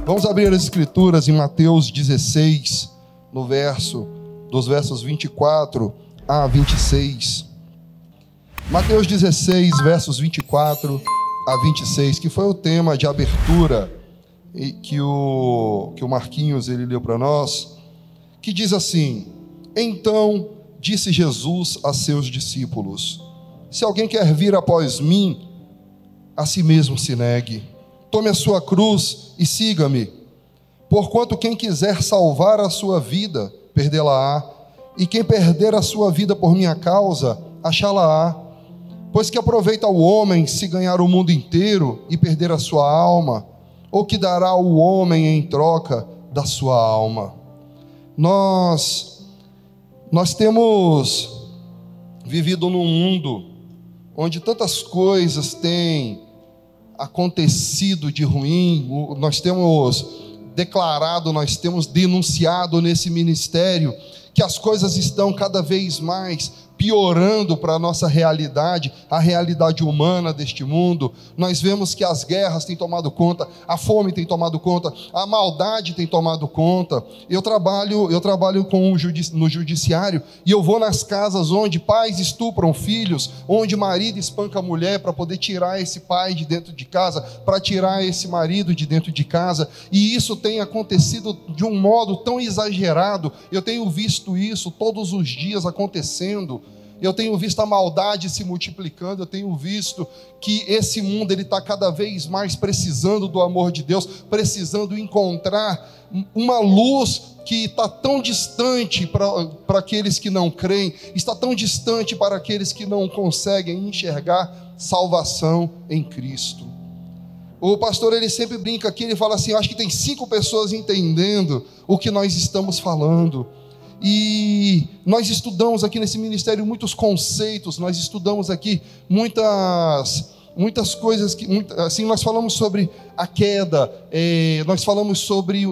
Vamos abrir as Escrituras em Mateus 16, dos versos 24 a 26. Mateus 16, versos 24 a 26, que foi o tema de abertura que o Marquinhos ele leu para nós, que diz assim: Então disse Jesus a seus discípulos: Se alguém quer vir após mim, a si mesmo se negue. Tome a sua cruz e siga-me. Porquanto quem quiser salvar a sua vida, perdê-la-á, e quem perder a sua vida por minha causa, achá-la-á. Pois que aproveita o homem se ganhar o mundo inteiro e perder a sua alma? Ou que dará o homem em troca da sua alma? Nós temos vivido num mundo onde tantas coisas têm acontecido de ruim. Nós temos declarado, nós temos denunciado nesse ministério que as coisas estão cada vez mais piorando para a nossa realidade, a realidade humana deste mundo. Nós vemos que as guerras têm tomado conta, a fome tem tomado conta, a maldade tem tomado conta. Eu trabalho no judiciário, e eu vou nas casas onde pais estupram filhos, onde marido espanca a mulher para poder tirar esse pai de dentro de casa, para tirar esse marido de dentro de casa, e isso tem acontecido de um modo tão exagerado. Eu tenho visto isso todos os dias acontecendo. Eu tenho visto a maldade se multiplicando. Eu tenho visto que esse mundo está cada vez mais precisando do amor de Deus, precisando encontrar uma luz que está tão distante para aqueles que não creem, está tão distante para aqueles que não conseguem enxergar salvação em Cristo. O pastor ele sempre brinca aqui, ele fala assim: eu acho que tem 5 pessoas entendendo o que nós estamos falando. E nós estudamos aqui nesse ministério muitos conceitos, nós estudamos aqui muitas coisas, assim, nós falamos sobre a queda, nós falamos sobre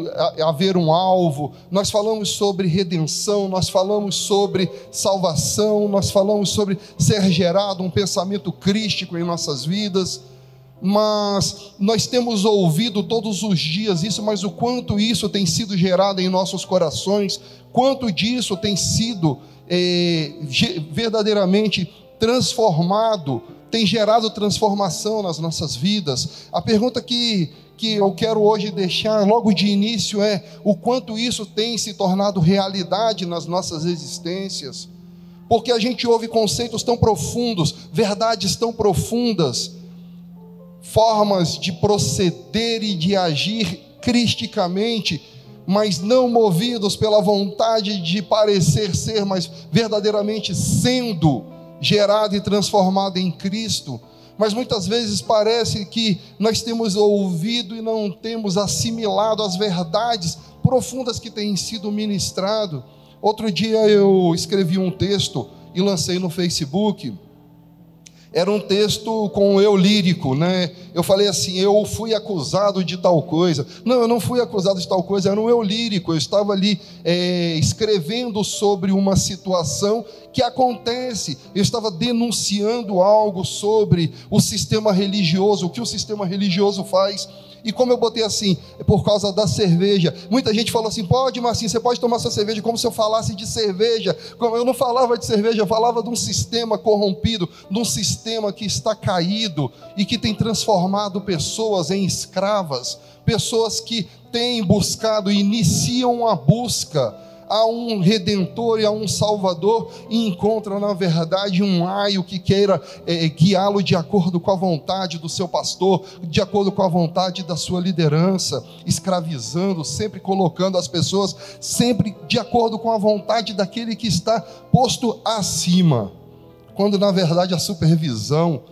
haver um alvo, nós falamos sobre redenção, nós falamos sobre salvação, nós falamos sobre ser gerado um pensamento crístico em nossas vidas. Mas nós temos ouvido todos os dias isso, mas o quanto isso tem sido gerado em nossos corações, quanto disso tem sido verdadeiramente transformado, tem gerado transformação nas nossas vidas. A pergunta que eu quero hoje deixar logo de início é: o quanto isso tem se tornado realidade nas nossas existências? Porque a gente ouve conceitos tão profundos, verdades tão profundas, formas de proceder e de agir cristicamente, mas não movidos pela vontade de parecer ser, mas verdadeiramente sendo gerado e transformado em Cristo. Mas muitas vezes parece que nós temos ouvido e não temos assimilado as verdades profundas que têm sido ministrado. Outro dia eu escrevi um texto e lancei no Facebook. Era um texto com eu lírico, né? Eu falei assim: eu fui acusado de tal coisa. Não, eu não fui acusado de tal coisa, era um eu lírico. Eu estava ali escrevendo sobre uma situação que acontece. Eu estava denunciando algo sobre o sistema religioso, o que o sistema religioso faz. E como eu botei assim, por causa da cerveja, muita gente falou assim: pode, Marcinho, você pode tomar sua cerveja, como se eu falasse de cerveja. Como eu não falava de cerveja, eu falava de um sistema corrompido, de um sistema que está caído e que tem transformado pessoas em escravas, pessoas que têm buscado, iniciam a busca a um Redentor e a um Salvador, e encontra na verdade um aio que queira guiá-lo de acordo com a vontade do seu pastor, de acordo com a vontade da sua liderança, escravizando, sempre colocando as pessoas sempre de acordo com a vontade daquele que está posto acima, quando na verdade a supervisão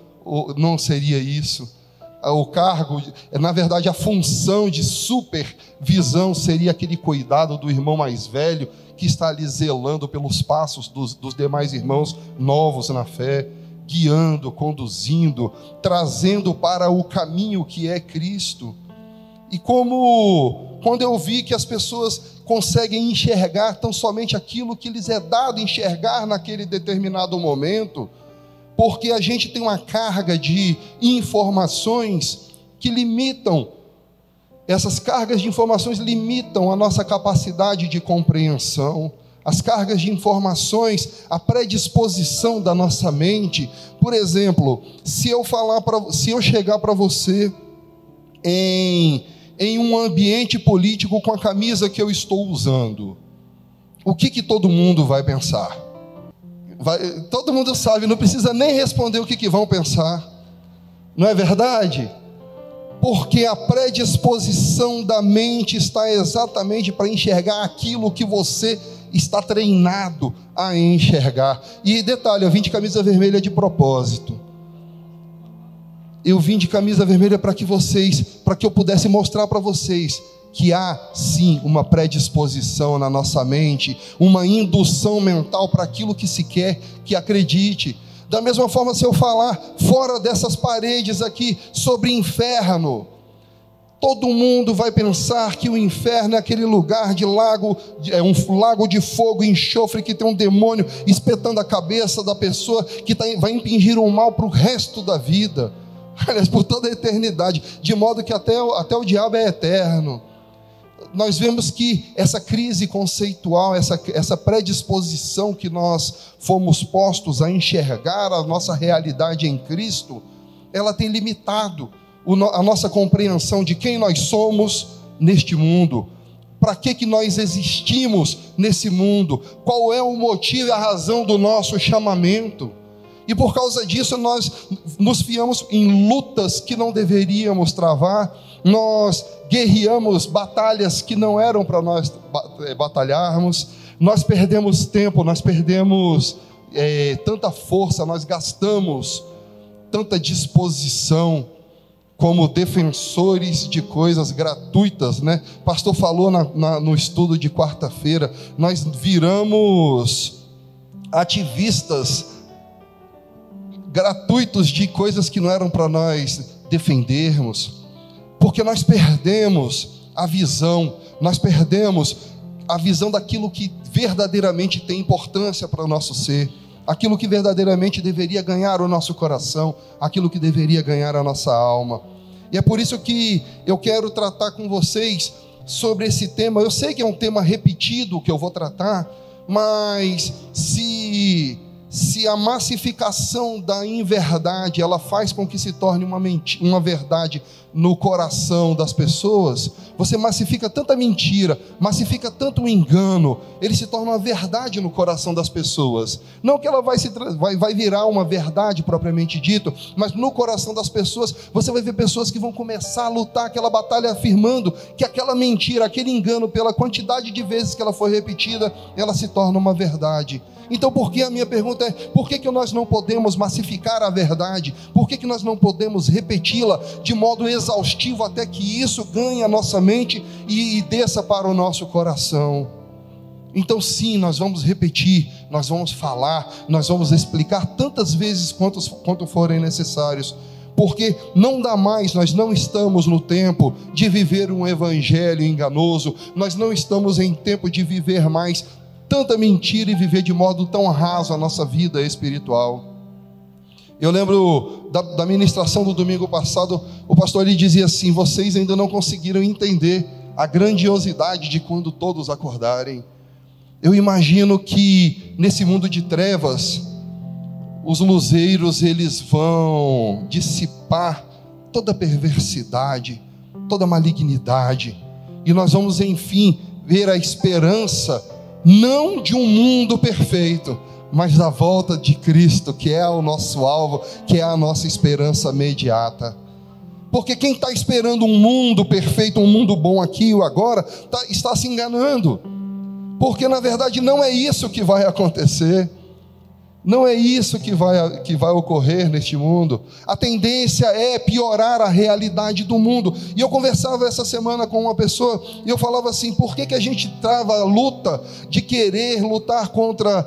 não seria isso. O cargo, na verdade a função de supervisão seria aquele cuidado do irmão mais velho que está ali zelando pelos passos dos demais irmãos novos na fé, guiando, conduzindo, trazendo para o caminho que é Cristo. E quando eu vi que as pessoas conseguem enxergar tão somente aquilo que lhes é dado enxergar naquele determinado momento, porque a gente tem uma carga de informações que limitam, essas cargas de informações limitam a nossa capacidade de compreensão. As cargas de informações, a predisposição da nossa mente. Por exemplo, se eu chegar para você em um ambiente político com a camisa que eu estou usando, o que todo mundo vai pensar? Todo mundo sabe, não precisa nem responder o que vão pensar, não é verdade? Porque a predisposição da mente está exatamente para enxergar aquilo que você está treinado a enxergar. E detalhe, eu vim de camisa vermelha de propósito. Eu vim de camisa vermelha para que eu pudesse mostrar para vocês que há sim uma predisposição na nossa mente, uma indução mental para aquilo que se quer que acredite. Da mesma forma, se eu falar fora dessas paredes aqui sobre inferno, todo mundo vai pensar que o inferno é aquele lugar de lago, um lago de fogo e enxofre que tem um demônio espetando a cabeça da pessoa, que vai impingir um mal para o resto da vida, aliás, por toda a eternidade, de modo que até o diabo é eterno. Nós vemos que essa crise conceitual, essa predisposição que nós fomos postos a enxergar a nossa realidade em Cristo, ela tem limitado a nossa compreensão de quem nós somos neste mundo, para que nós existimos nesse mundo, qual é o motivo e a razão do nosso chamamento. E por causa disso nós nos fiamos em lutas que não deveríamos travar, nós guerreamos batalhas que não eram para nós batalharmos, nós perdemos tempo, nós perdemos tanta força, nós gastamos tanta disposição como defensores de coisas gratuitas, né? O pastor falou no estudo de quarta-feira, nós viramos ativistas gratuitos de coisas que não eram para nós defendermos, porque nós perdemos a visão daquilo que verdadeiramente tem importância para o nosso ser, aquilo que verdadeiramente deveria ganhar o nosso coração, aquilo que deveria ganhar a nossa alma. E é por isso que eu quero tratar com vocês sobre esse tema. Eu sei que é um tema repetido que eu vou tratar, mas se a massificação da inverdade, ela faz com que se torne uma verdade no coração das pessoas, você massifica tanta mentira, massifica tanto engano, ele se torna uma verdade no coração das pessoas. Não que ela vai virar uma verdade propriamente dito, mas no coração das pessoas, você vai ver pessoas que vão começar a lutar aquela batalha afirmando que aquela mentira, aquele engano, pela quantidade de vezes que ela foi repetida, ela se torna uma verdade. Então, a minha pergunta é, por que nós não podemos massificar a verdade? Por que nós não podemos repeti-la de modo exaustivo até que isso ganhe a nossa mente e desça para o nosso coração? Então sim, nós vamos repetir, nós vamos falar, nós vamos explicar tantas vezes quanto forem necessários, porque não dá mais, nós não estamos no tempo de viver um evangelho enganoso, nós não estamos em tempo de viver mais tanta mentira e viver de modo tão raso a nossa vida espiritual. Eu lembro da ministração do domingo passado, o pastor ali dizia assim: vocês ainda não conseguiram entender a grandiosidade de quando todos acordarem. Eu imagino que nesse mundo de trevas, os luzeiros eles vão dissipar toda perversidade, toda malignidade, e nós vamos enfim ver a esperança, não de um mundo perfeito, mas da volta de Cristo, que é o nosso alvo, que é a nossa esperança imediata. Porque quem está esperando um mundo perfeito, um mundo bom aqui e agora, está se enganando, porque na verdade não é isso que vai acontecer. Não é isso que vai ocorrer neste mundo. A tendência é piorar a realidade do mundo. E eu conversava essa semana com uma pessoa e eu falava assim: por que a gente trava a luta de querer lutar contra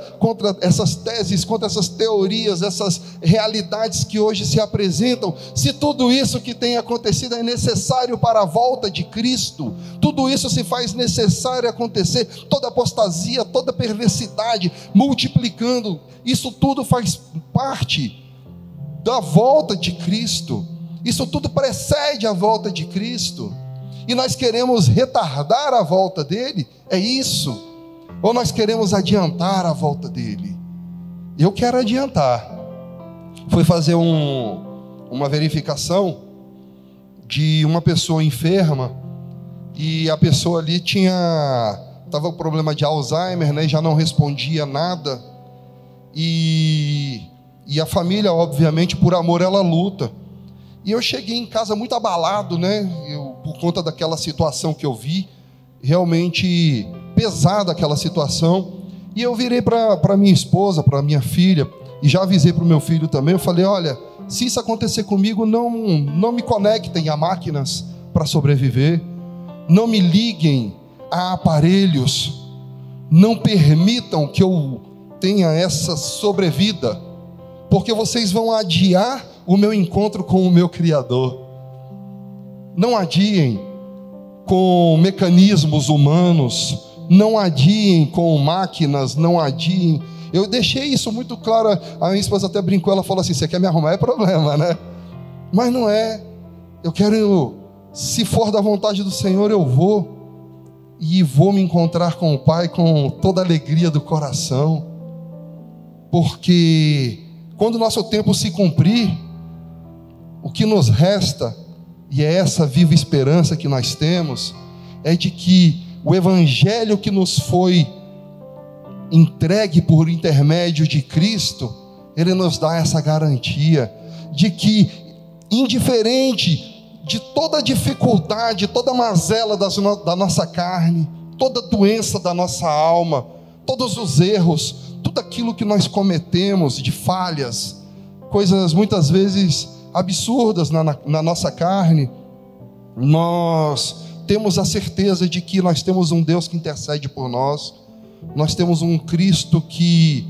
essas teses, contra essas teorias, essas realidades que hoje se apresentam, se tudo isso que tem acontecido é necessário para a volta de Cristo? Tudo isso se faz necessário acontecer, toda apostasia, toda perversidade multiplicando, isso tudo faz parte da volta de Cristo. Isso tudo precede a volta de Cristo. E nós queremos retardar a volta dele? É isso? Ou nós queremos adiantar a volta dele? Eu quero adiantar. Fui fazer uma verificação de uma pessoa enferma, e a pessoa ali estava com problema de Alzheimer, né? Já não respondia nada. E a família, obviamente, por amor, ela luta. E eu cheguei em casa muito abalado, né? Por conta daquela situação que eu vi, realmente pesada aquela situação. E eu virei para minha esposa, para minha filha, e já avisei para o meu filho também. Eu falei: olha, se isso acontecer comigo, não me conectem a máquinas para sobreviver, não me liguem a aparelhos, não permitam que eu tenha essa sobrevida, porque vocês vão adiar o meu encontro com o meu Criador. Não adiem com mecanismos humanos, não adiem com máquinas, não adiem. Eu deixei isso muito claro. A minha esposa até brincou, ela falou assim: você quer me arrumar? É problema, né? Mas não é. Eu quero, se for da vontade do Senhor, eu vou me encontrar com o Pai com toda a alegria do coração. Porque quando o nosso tempo se cumprir, o que nos resta, e é essa viva esperança que nós temos, é de que o Evangelho que nos foi entregue por intermédio de Cristo, ele nos dá essa garantia de que, indiferente de toda dificuldade, toda mazela da nossa carne, toda doença da nossa alma, todos os erros, tudo aquilo que nós cometemos de falhas, coisas muitas vezes absurdas na nossa carne, nós temos a certeza de que nós temos um Deus que intercede por nós, nós temos um Cristo que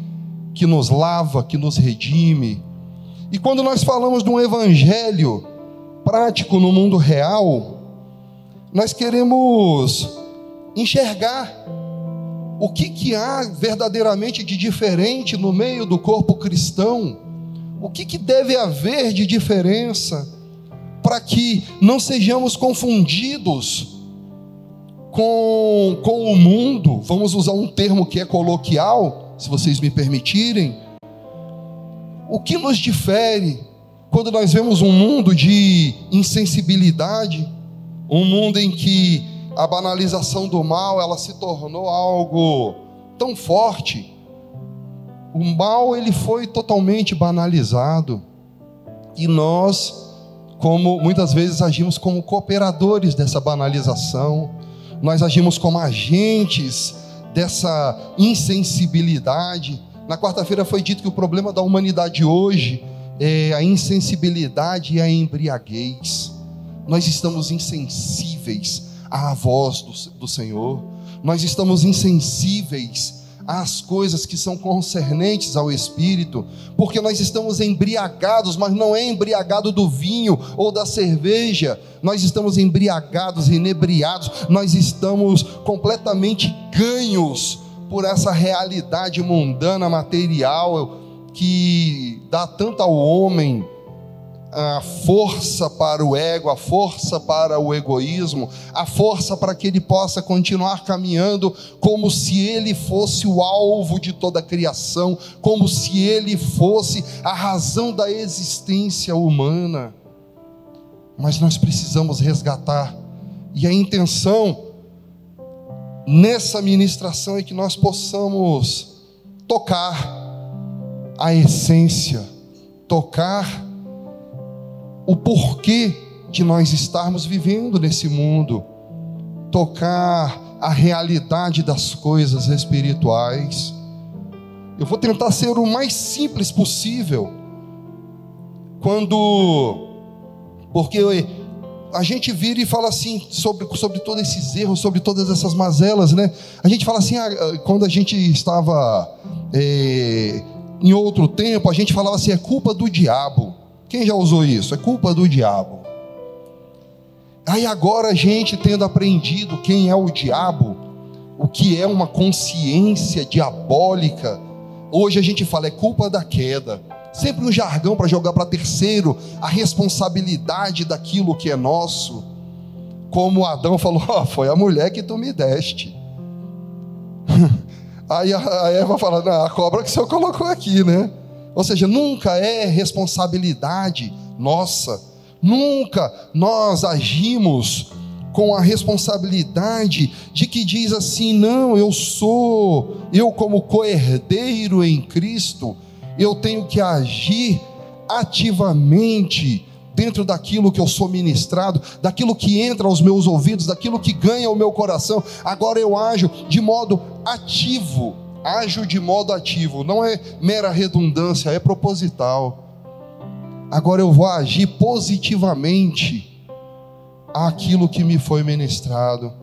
nos lava, que nos redime. E quando nós falamos de um evangelho prático no mundo real, nós queremos enxergar o que há verdadeiramente de diferente no meio do corpo cristão, o que deve haver de diferença, para que não sejamos confundidos com o mundo. Vamos usar um termo que é coloquial, se vocês me permitirem. O que nos difere quando nós vemos um mundo de insensibilidade, um mundo em que a banalização do mal, ela se tornou algo tão forte. O mal, ele foi totalmente banalizado, e nós, como muitas vezes agimos como cooperadores dessa banalização, nós agimos como agentes dessa insensibilidade. Na quarta-feira foi dito que o problema da humanidade hoje é a insensibilidade e a embriaguez. Nós estamos insensíveis à voz do Senhor, nós estamos insensíveis às coisas que são concernentes ao Espírito, porque nós estamos embriagados, mas não é embriagado do vinho ou da cerveja, nós estamos embriagados, inebriados, nós estamos completamente ganhos por essa realidade mundana, material, que dá tanto ao homem a força para o ego, a força para o egoísmo, a força para que ele possa continuar caminhando como se ele fosse o alvo de toda a criação, como se ele fosse a razão da existência humana. Mas nós precisamos resgatar, e a intenção nessa ministração é que nós possamos tocar a essência, tocar o porquê de nós estarmos vivendo nesse mundo, tocar a realidade das coisas espirituais. Eu vou tentar ser o mais simples possível. Porque a gente vira e fala assim sobre todos esses erros, sobre todas essas mazelas, né? A gente fala assim, quando a gente estava em outro tempo, a gente falava assim, é culpa do diabo. Quem já usou isso? É culpa do diabo. Aí agora a gente tendo aprendido quem é o diabo, o que é uma consciência diabólica, hoje a gente fala, é culpa da queda. Sempre um jargão para jogar para terceiro a responsabilidade daquilo que é nosso. Como Adão falou, foi a mulher que tu me deste. Aí a Eva fala, não, a cobra que o Senhor colocou aqui, né? Ou seja, nunca é responsabilidade nossa. Nunca nós agimos com a responsabilidade de que diz assim, não, eu como co-herdeiro em Cristo, eu tenho que agir ativamente dentro daquilo que eu sou ministrado, daquilo que entra aos meus ouvidos, daquilo que ganha o meu coração. Agora eu ajo de modo ativo, não é mera redundância, é proposital. Agora eu vou agir positivamente àquilo que me foi ministrado,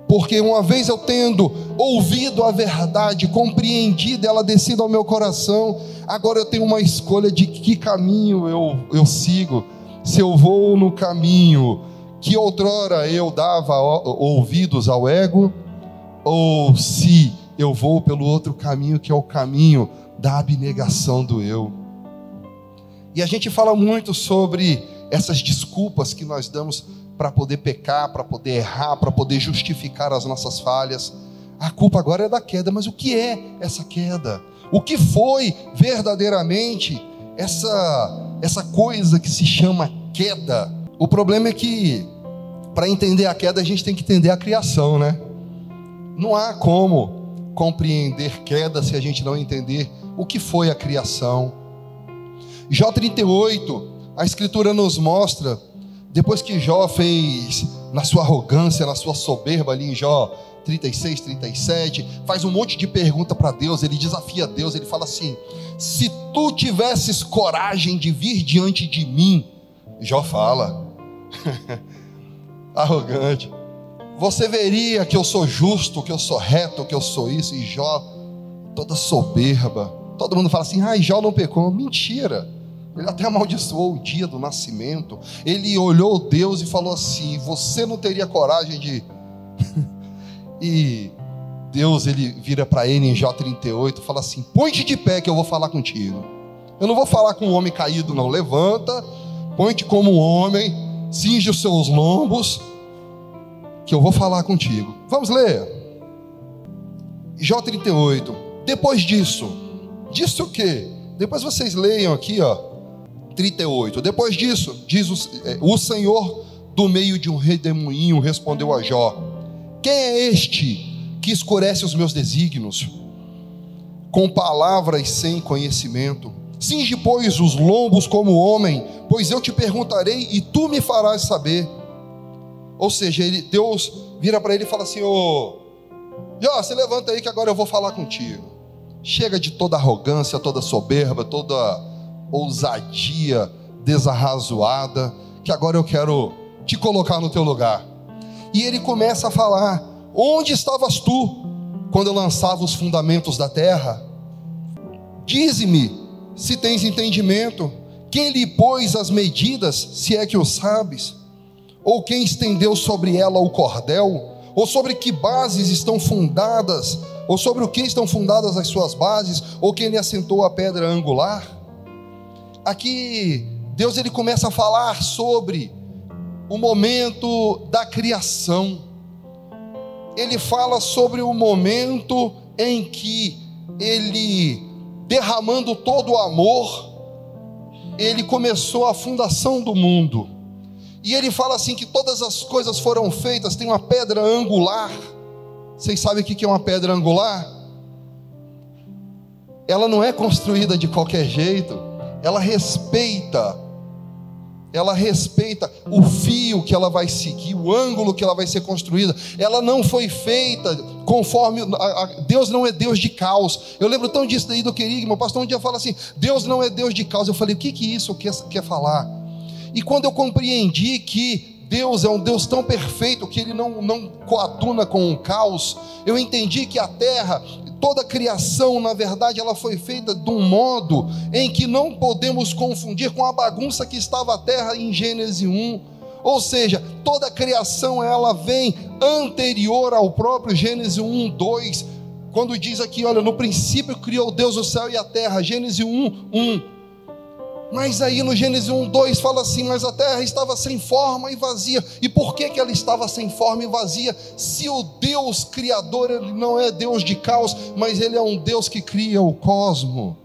porque uma vez eu tendo ouvido a verdade, compreendido, ela descida ao meu coração, agora eu tenho uma escolha de que caminho eu sigo. Se eu vou no caminho que outrora eu dava ouvidos ao ego, ou se eu vou pelo outro caminho, que é o caminho da abnegação do eu. E a gente fala muito sobre essas desculpas que nós damos para poder pecar, para poder errar, para poder justificar as nossas falhas. A culpa agora é da queda, mas o que é essa queda? O que foi verdadeiramente essa coisa que se chama queda? O problema é que, para entender a queda, a gente tem que entender a criação, né? Não há como compreender queda se a gente não entender o que foi a criação. Jó 38, a Escritura nos mostra, depois que Jó fez, na sua arrogância, na sua soberba, ali em Jó 36, 37, faz um monte de pergunta para Deus, ele desafia Deus, ele fala assim, se tu tivesses coragem de vir diante de mim, Jó fala, arrogante, você veria que eu sou justo, que eu sou reto, que eu sou isso, e Jó, toda soberba, todo mundo fala assim, Jó não pecou, mentira, ele até amaldiçoou o dia do nascimento, ele olhou Deus e falou assim, você não teria coragem de... E Deus, ele vira para ele em Jó 38, fala assim, põe-te de pé que eu vou falar contigo, eu não vou falar com um homem caído não, levanta, põe-te como um homem, cinge os seus lombos, que eu vou falar contigo. Vamos ler Jó 38, depois disso o quê? Depois vocês leiam aqui, 38, depois disso, diz o Senhor do meio de um redemoinho respondeu a Jó, quem é este que escurece os meus desígnios com palavras sem conhecimento? Cinge, pois, os lombos como homem, pois eu te perguntarei e tu me farás saber. Ou seja, Deus vira para ele e fala assim, Jó, se levanta aí que agora eu vou falar contigo. Chega de toda arrogância, toda soberba, toda ousadia desarrazoada, que agora eu quero te colocar no teu lugar. E ele começa a falar, onde estavas tu quando eu lançava os fundamentos da terra? Dize-me se tens entendimento, quem lhe pôs as medidas, se é que o sabes? Ou quem estendeu sobre ela o cordel? Ou sobre que bases estão fundadas? Ou sobre o que estão fundadas as suas bases? Ou quem lhe assentou a pedra angular? Aqui Deus ele começa a falar sobre o momento da criação. Ele fala sobre o momento em que ele, derramando todo o amor, ele começou a fundação do mundo. E ele fala assim que todas as coisas foram feitas, tem uma pedra angular. Vocês sabem o que é uma pedra angular? Ela não é construída de qualquer jeito, ela respeita ela respeita o fio que ela vai seguir, o ângulo que ela vai ser construída. Ela não foi feita conforme... Deus não é Deus de caos. Eu lembro tão disso daí do querigma. O pastor um dia fala assim: Deus não é Deus de caos. Eu falei: o que isso quer falar? E quando eu compreendi que Deus é um Deus tão perfeito que Ele não coaduna com o caos, eu entendi que a terra, toda a criação, na verdade, ela foi feita de um modo em que não podemos confundir com a bagunça que estava a terra em Gênesis 1. Ou seja, toda a criação, ela vem anterior ao próprio Gênesis 1, 2. Quando diz aqui, olha, no princípio criou Deus o céu e a terra, Gênesis 1, 1. Mas aí no Gênesis 1, 2 fala assim: mas a terra estava sem forma e vazia. E por que ela estava sem forma e vazia? Se o Deus criador, Ele não é Deus de caos, mas Ele é um Deus que cria o cosmo.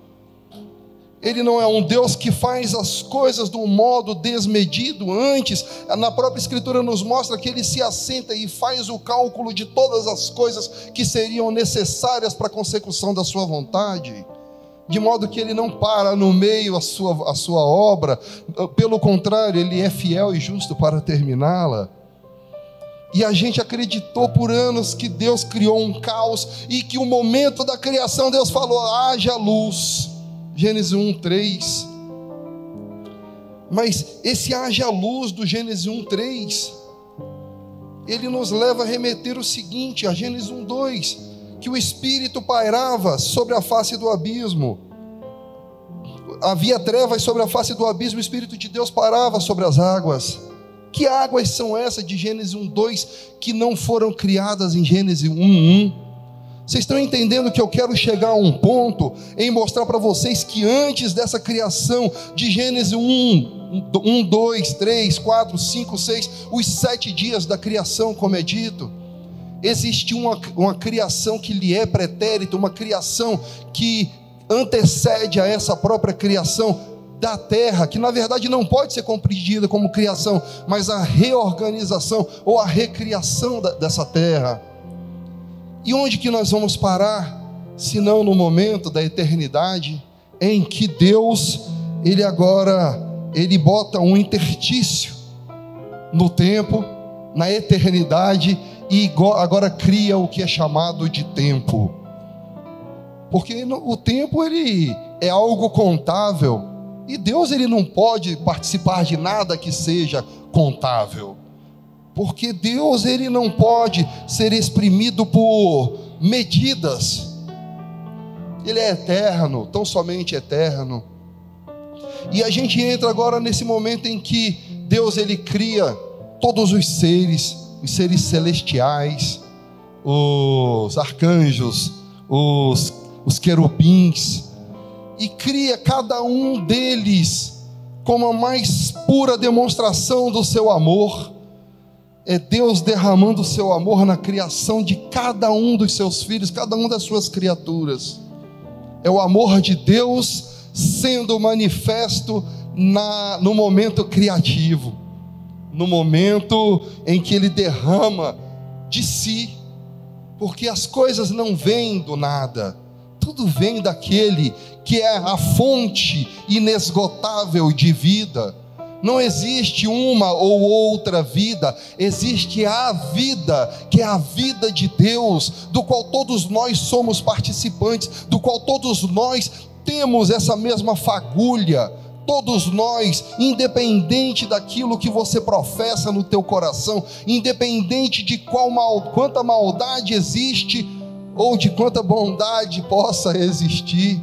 Ele não é um Deus que faz as coisas de um modo desmedido. Antes, na própria Escritura nos mostra que Ele se assenta e faz o cálculo de todas as coisas que seriam necessárias para a consecução da sua vontade, de modo que Ele não para no meio a sua obra. Pelo contrário, Ele é fiel e justo para terminá-la. E a gente acreditou por anos que Deus criou um caos, e que o momento da criação Deus falou: haja luz, Gênesis 1, 3. Mas esse haja luz do Gênesis 1, 3, ele nos leva a remeter o seguinte, a Gênesis 1, 2, que o Espírito pairava sobre a face do abismo. Havia trevas sobre a face do abismo, o Espírito de Deus pairava sobre as águas. Que águas são essas de Gênesis 1, 2 que não foram criadas em Gênesis 1, 1? Vocês estão entendendo que eu quero chegar a um ponto em mostrar para vocês que antes dessa criação de Gênesis 1, 2, 3, 4, 5, 6, os 7 dias da criação, como é dito, existe uma criação que lhe é pretérita, uma criação que antecede a essa própria criação da terra, que na verdade não pode ser compreendida como criação, mas a reorganização ou a recriação dessa terra. E onde que nós vamos parar, se não no momento da eternidade, em que Deus, Ele bota um interstício no tempo, na eternidade, e agora cria o que é chamado de tempo. Porque o tempo, ele é algo contável, e Deus, ele não pode participar de nada que seja contável, porque Deus, ele não pode ser exprimido por medidas. Ele é eterno, tão somente eterno. E a gente entra agora nesse momento em que Deus, ele cria todos os seres celestiais, os arcanjos, os querubins, e cria cada um deles como a mais pura demonstração do seu amor. É Deus derramando o seu amor na criação de cada um dos seus filhos, cada uma das suas criaturas. É o amor de Deus sendo manifesto no momento criativo, no momento em que Ele derrama de si, porque as coisas não vêm do nada, tudo vem daquele que é a fonte inesgotável de vida. Não existe uma ou outra vida, existe a vida, que é a vida de Deus, do qual todos nós somos participantes, do qual todos nós temos essa mesma fagulha. Todos nós, independente daquilo que você professa no teu coração, independente de quanta maldade existe, ou de quanta bondade possa existir,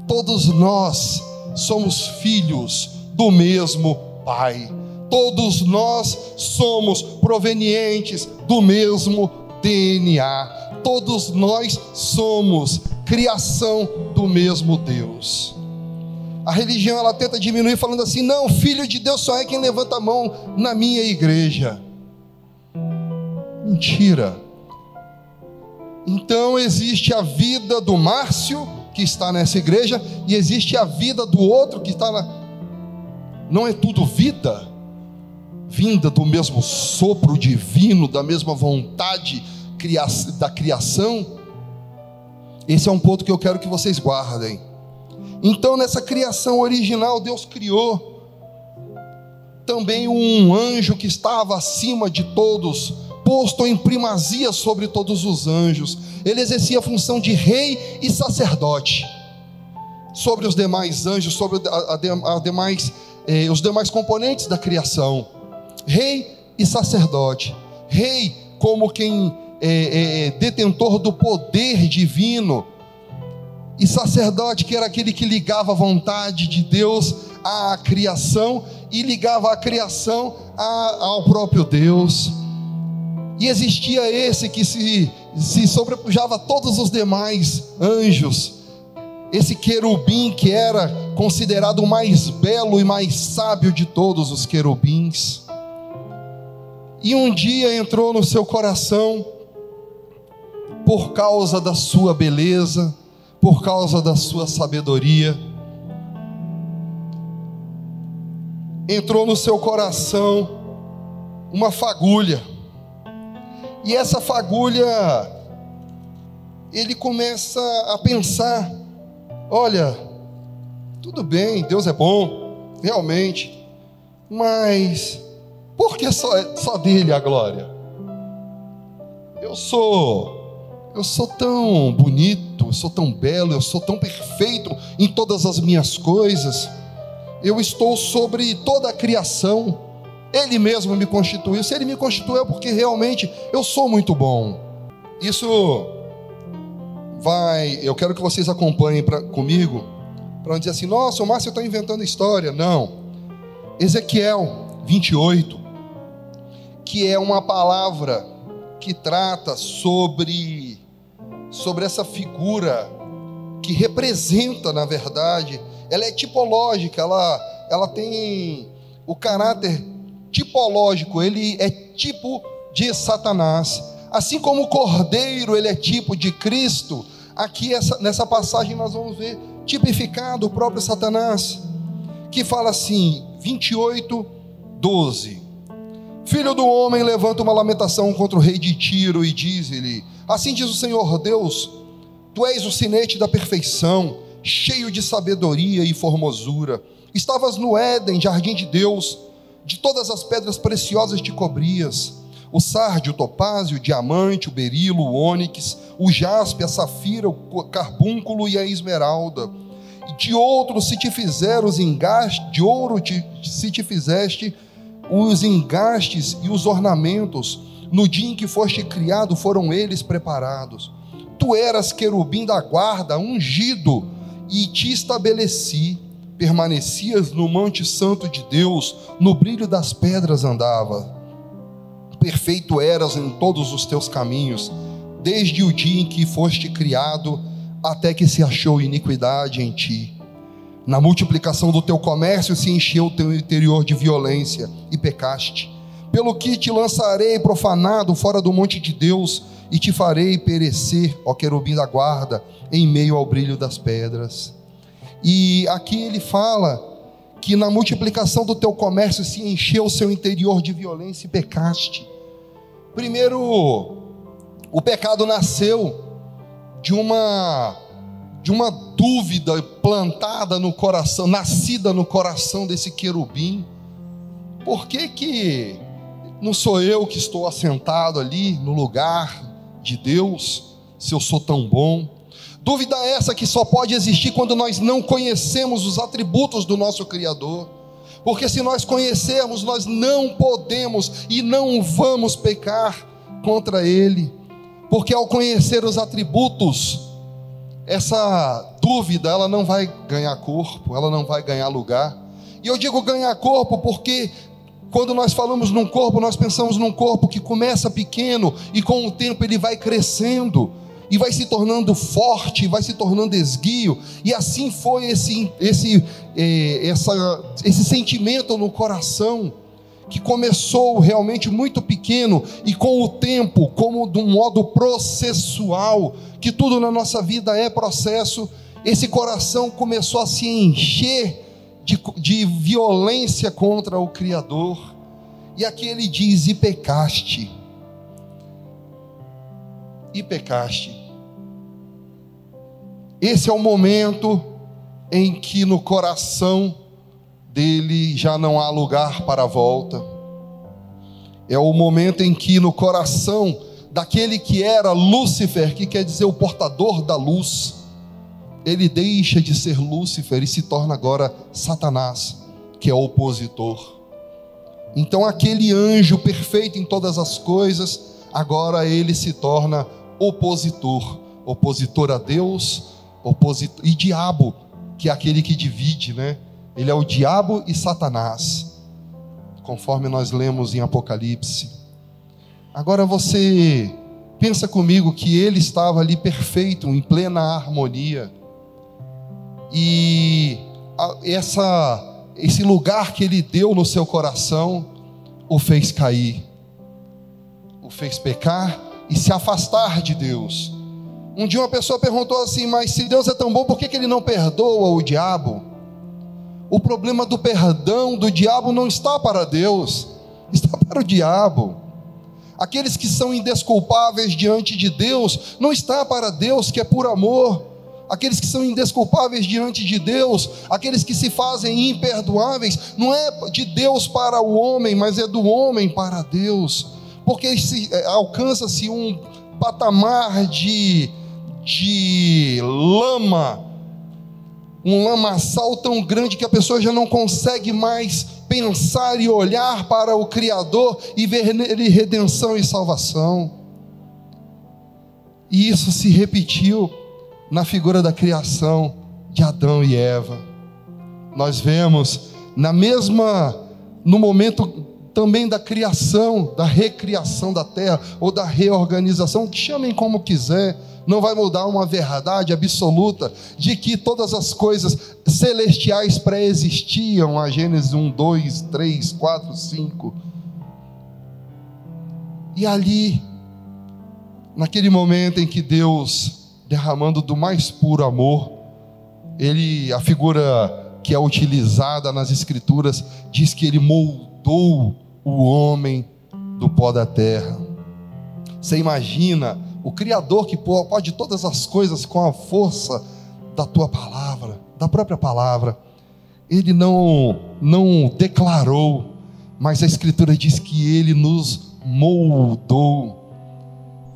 todos nós somos filhos do mesmo Pai. Todos nós somos provenientes do mesmo DNA. Todos nós somos criação do mesmo Deus. A religião, ela tenta diminuir falando assim: não, filho de Deus só é quem levanta a mão na minha igreja. Mentira. Então existe a vida do Márcio, que está nessa igreja, e existe a vida do outro que está na... Não é tudo vida? Vinda do mesmo sopro divino, da mesma vontade da criação? Esse é um ponto que eu quero que vocês guardem. Então, nessa criação original, Deus criou também um anjo que estava acima de todos, posto em primazia sobre todos os anjos. Ele exercia a função de rei e sacerdote sobre os demais anjos, sobre os demais componentes da criação. Rei e sacerdote. Rei como quem é detentor do poder divino, e sacerdote que era aquele que ligava a vontade de Deus à criação e ligava a criação ao próprio Deus. E existia esse que se sobrepujava a todos os demais anjos, esse querubim que era considerado o mais belo e mais sábio de todos os querubins. E um dia entrou no seu coração, por causa da sua beleza, por causa da sua sabedoria, entrou no seu coração uma fagulha. E essa fagulha, ele começa a pensar: olha, tudo bem, Deus é bom, realmente, mas por que só dele a glória? Eu sou tão bonito, eu sou tão belo, eu sou tão perfeito em todas as minhas coisas, eu estou sobre toda a criação, Ele mesmo me constituiu. Se Ele me constituiu é porque realmente eu sou muito bom. Eu quero que vocês acompanhem comigo, para não dizer assim: nossa, o Márcio está inventando história. Não. Ezequiel 28, que é uma palavra que trata sobre essa figura que representa, na verdade, ela é tipológica, ela tem o caráter tipológico, ele é tipo de Satanás. Assim como o cordeiro, ele é tipo de Cristo, aqui nessa passagem nós vamos ver tipificado o próprio Satanás, que fala assim, 28:12: Filho do homem, levanta uma lamentação contra o rei de Tiro e diz-lhe: assim diz o Senhor Deus, tu és o sinete da perfeição, cheio de sabedoria e formosura. Estavas no Éden, jardim de Deus, de todas as pedras preciosas te cobrias: o sardio, o topázio, o diamante, o berilo, o ônix, o jaspe, a safira, o carbúnculo e a esmeralda. De ouro se te fizeram os engastes, de ouro se te fizeste os engastes e os ornamentos. No dia em que foste criado foram eles preparados. Tu eras querubim da guarda, ungido, e te estabeleci. Permanecias no monte santo de Deus, no brilho das pedras andava. Perfeito eras em todos os teus caminhos, desde o dia em que foste criado, até que se achou iniquidade em ti. Na multiplicação do teu comércio se encheu o teu interior de violência, e pecaste. Pelo que te lançarei profanado fora do monte de Deus, e te farei perecer, ó querubim da guarda, em meio ao brilho das pedras. E aqui ele fala que na multiplicação do teu comércio se encheu o seu interior de violência e pecaste. Primeiro, o pecado nasceu de uma dúvida plantada no coração, nascida no coração desse querubim. Por que não sou eu que estou assentado ali no lugar de Deus, se eu sou tão bom? Dúvida essa que só pode existir quando nós não conhecemos os atributos do nosso Criador. Porque se nós conhecermos, nós não podemos e não vamos pecar contra Ele. Porque ao conhecer os atributos, essa dúvida, ela não vai ganhar corpo, ela não vai ganhar lugar. E eu digo ganhar corpo porque quando nós falamos num corpo, nós pensamos num corpo que começa pequeno e com o tempo ele vai crescendo e vai se tornando forte, vai se tornando esguio. E assim foi esse sentimento no coração, que começou realmente muito pequeno, e com o tempo, como de um modo processual, que tudo na nossa vida é processo, esse coração começou a se encher de violência contra o Criador. E aqui ele diz: e pecaste. E pecaste. Esse é o momento em que no coração dele já não há lugar para a volta. É o momento em que no coração daquele que era Lúcifer, que quer dizer o portador da luz, ele deixa de ser Lúcifer e se torna agora Satanás, que é o opositor. Então aquele anjo perfeito em todas as coisas, agora ele se torna opositor, opositor a Deus, opositor e diabo, que é aquele que divide, né? Ele é o diabo e Satanás, conforme nós lemos em Apocalipse. Agora você pensa comigo que ele estava ali perfeito, em plena harmonia, e esse lugar que ele deu no seu coração o fez cair, o fez pecar e se afastar de Deus. Um dia uma pessoa perguntou assim: mas se Deus é tão bom, por que ele não perdoa o diabo? O problema do perdão do diabo não está para Deus, está para o diabo. Aqueles que são indesculpáveis diante de Deus, não está para Deus, que é por amor. Aqueles que são indesculpáveis diante de Deus, aqueles que se fazem imperdoáveis, não é de Deus para o homem, mas é do homem para Deus. Porque alcança-se um patamar de lama, um lamaçal tão grande que a pessoa já não consegue mais pensar e olhar para o Criador e ver nele redenção e salvação. E isso se repetiu na figura da criação de Adão e Eva. Nós vemos no momento também da criação, da recriação da terra, ou da reorganização, que chamem como quiser, não vai mudar uma verdade absoluta de que todas as coisas celestiais pré-existiam, a Gênesis 1, 2, 3, 4, 5. E ali, naquele momento em que Deus, derramando do mais puro amor, a figura que é utilizada nas Escrituras, diz que ele moldou o homem do pó da terra. Você imagina o Criador que pode todas as coisas com a força da tua palavra, da própria palavra. Ele não declarou, mas a Escritura diz que ele nos moldou.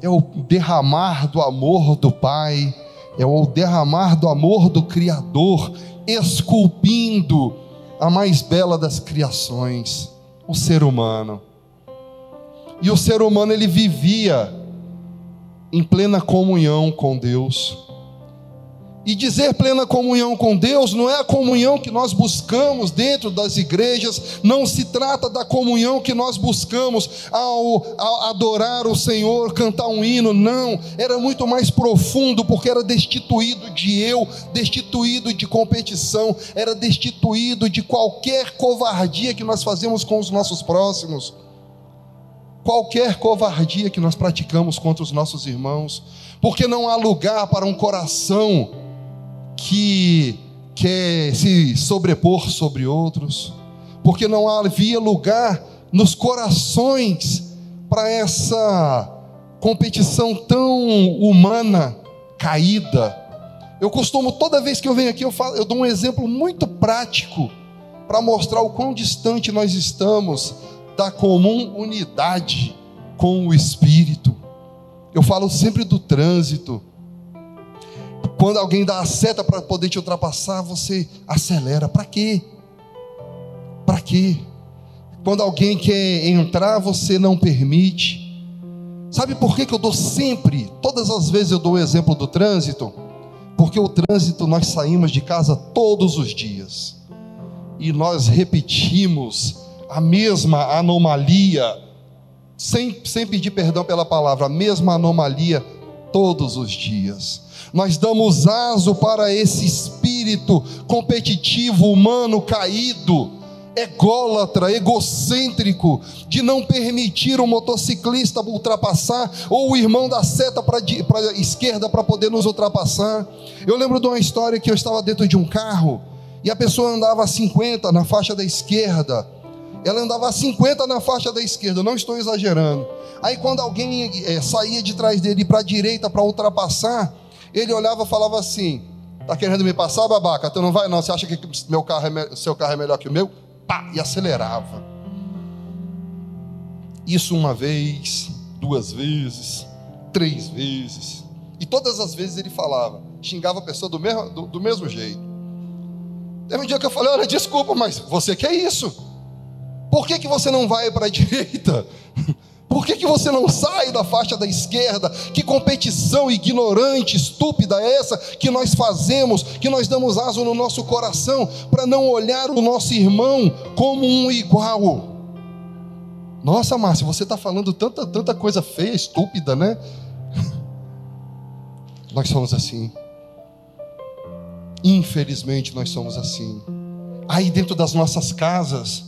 É o derramar do amor do Pai, é o derramar do amor do Criador, esculpindo a mais bela das criações, o ser humano. E o ser humano, ele vivia em plena comunhão com Deus. E dizer plena comunhão com Deus não é a comunhão que nós buscamos dentro das igrejas, não se trata da comunhão que nós buscamos ao adorar o Senhor, cantar um hino, não, era muito mais profundo, porque era destituído de eu, destituído de competição, era destituído de qualquer covardia que nós fazemos com os nossos próximos, qualquer covardia que nós praticamos contra os nossos irmãos, porque não há lugar para um coração que quer se sobrepor sobre outros, porque não havia lugar nos corações para essa competição tão humana, caída. Eu costumo, toda vez que eu venho aqui, eu dou um exemplo muito prático para mostrar o quão distante nós estamos da comum unidade com o Espírito. Eu falo sempre do trânsito. Quando alguém dá a seta para poder te ultrapassar, você acelera. Para quê? Para quê? Quando alguém quer entrar, você não permite. Sabe por que eu dou sempre, todas as vezes eu dou o exemplo do trânsito? Porque o trânsito, nós saímos de casa todos os dias e nós repetimos a mesma anomalia, sem pedir perdão pela palavra, a mesma anomalia todos os dias. Nós damos aso para esse espírito competitivo, humano, caído, ególatra, egocêntrico, de não permitir o motociclista ultrapassar, ou o irmão da seta para a esquerda para poder nos ultrapassar. Eu lembro de uma história que eu estava dentro de um carro, e a pessoa andava a 50 na faixa da esquerda, ela andava a 50 na faixa da esquerda, não estou exagerando. Aí quando alguém saía de trás dele para a direita para ultrapassar, ele olhava e falava assim: tá querendo me passar, babaca? Tu não vai não, você acha que seu carro é melhor que o meu? pá, e acelerava. Isso uma vez, 2 vezes, 3 vezes. E todas as vezes ele falava, xingava a pessoa do mesmo jeito. Teve um dia que eu falei, olha, desculpa, mas você quer isso? Por que você não vai para a direita? Por que você não sai da faixa da esquerda? Que competição ignorante, estúpida é essa que nós fazemos, que nós damos aso no nosso coração para não olhar o nosso irmão como um igual? Nossa, Márcio, você está falando tanta coisa feia, estúpida, né? Nós somos assim. Infelizmente nós somos assim. Aí dentro das nossas casas,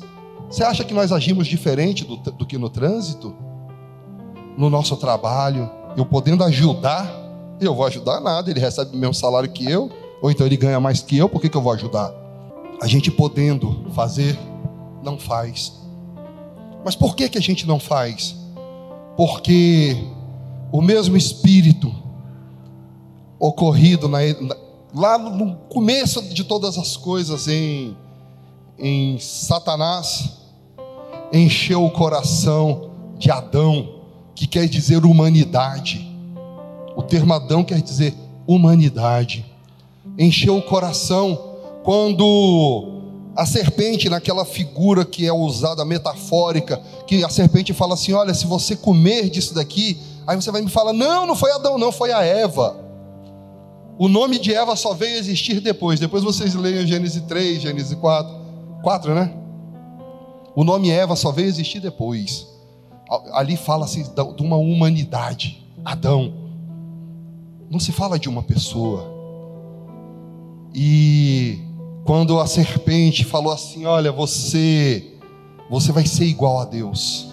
você acha que nós agimos diferente do que no trânsito? No nosso trabalho, eu podendo ajudar, eu vou ajudar nada, ele recebe o mesmo salário que eu, ou então ele ganha mais que eu, por que eu vou ajudar? A gente podendo fazer, não faz. Mas por que a gente não faz? Porque o mesmo espírito ocorrido lá no começo de todas as coisas em Satanás, encheu o coração de Adão, que quer dizer humanidade. O termo Adão quer dizer humanidade. Encheu o coração quando a serpente, naquela figura que é usada metafórica, que a serpente fala assim, olha, se você comer disso daqui, aí você vai me falar, não foi Adão, não, foi a Eva. O nome de Eva só veio existir depois vocês leiam Gênesis 3, Gênesis 4, né? O nome Eva só veio existir depois. Ali fala-se de uma humanidade, Adão. Não se fala de uma pessoa. E quando a serpente falou assim, olha, você vai ser igual a Deus.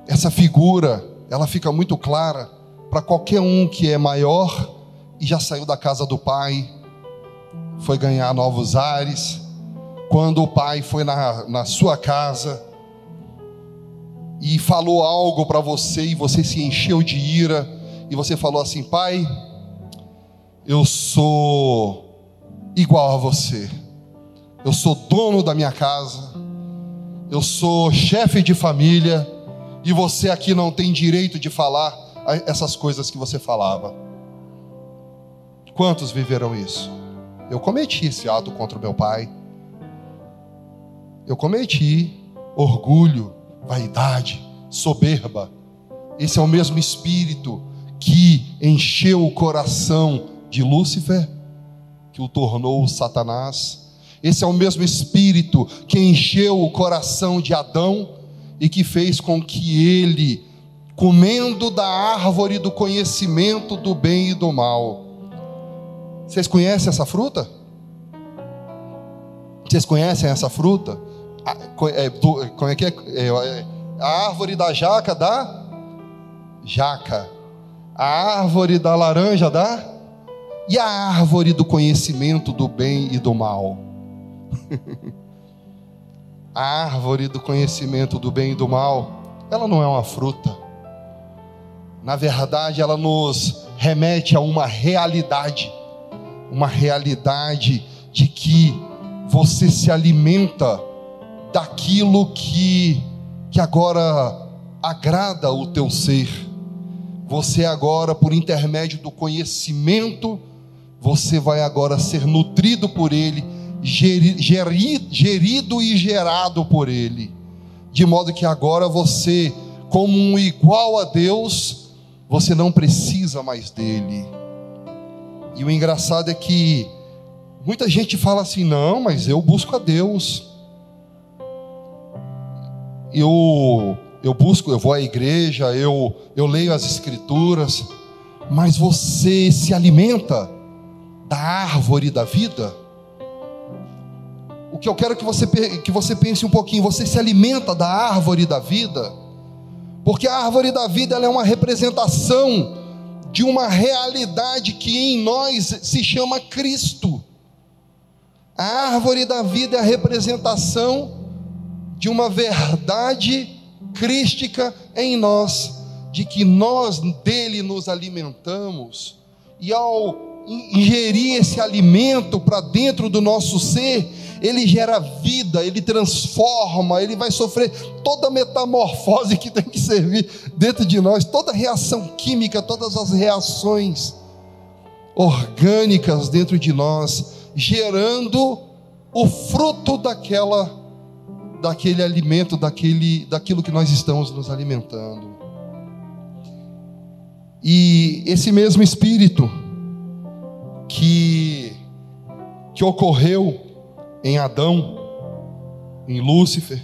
Essa figura, ela fica muito clara para qualquer um que é maior e já saiu da casa do pai, foi ganhar novos ares. Quando o pai foi na sua casa e falou algo para você e você se encheu de ira e você falou assim, pai, eu sou igual a você, eu sou dono da minha casa, eu sou chefe de família e você aqui não tem direito de falar essas coisas que você falava. Quantos viveram isso? Eu cometi esse ato contra o meu pai. Eu cometi orgulho, vaidade, soberba. Esse é o mesmo espírito que encheu o coração de Lúcifer, que o tornou Satanás. Esse é o mesmo espírito que encheu o coração de Adão e que fez com que ele, comendo da árvore do conhecimento do bem e do mal. Vocês conhecem essa fruta? Vocês conhecem essa fruta? Como é que é? A árvore da jaca dá jaca. A árvore da laranja dá? E a árvore do conhecimento do bem e do mal? A árvore do conhecimento do bem e do mal, ela não é uma fruta. Na verdade, ela nos remete a uma realidade de que você se alimenta daquilo que agora agrada o teu ser. Você agora, por intermédio do conhecimento, você vai agora ser nutrido por ele, gerido e gerado por ele, de modo que agora você, como um igual a Deus, você não precisa mais dele. E o engraçado é que muita gente fala assim, não, mas eu busco a Deus, eu vou à igreja, eu leio as escrituras, mas você se alimenta da árvore da vida? O que eu quero que você pense um pouquinho, você se alimenta da árvore da vida? Porque a árvore da vida, ela é uma representação de uma realidade que em nós se chama Cristo. A árvore da vida é a representação de uma verdade crística em nós, de que nós dele nos alimentamos, e ao ingerir esse alimento para dentro do nosso ser, ele gera vida, ele transforma, ele vai sofrer toda a metamorfose que tem que servir dentro de nós, toda a reação química, todas as reações orgânicas dentro de nós, gerando o fruto daquele alimento, daquilo que nós estamos nos alimentando. E esse mesmo Espírito que ocorreu em Adão, em Lúcifer,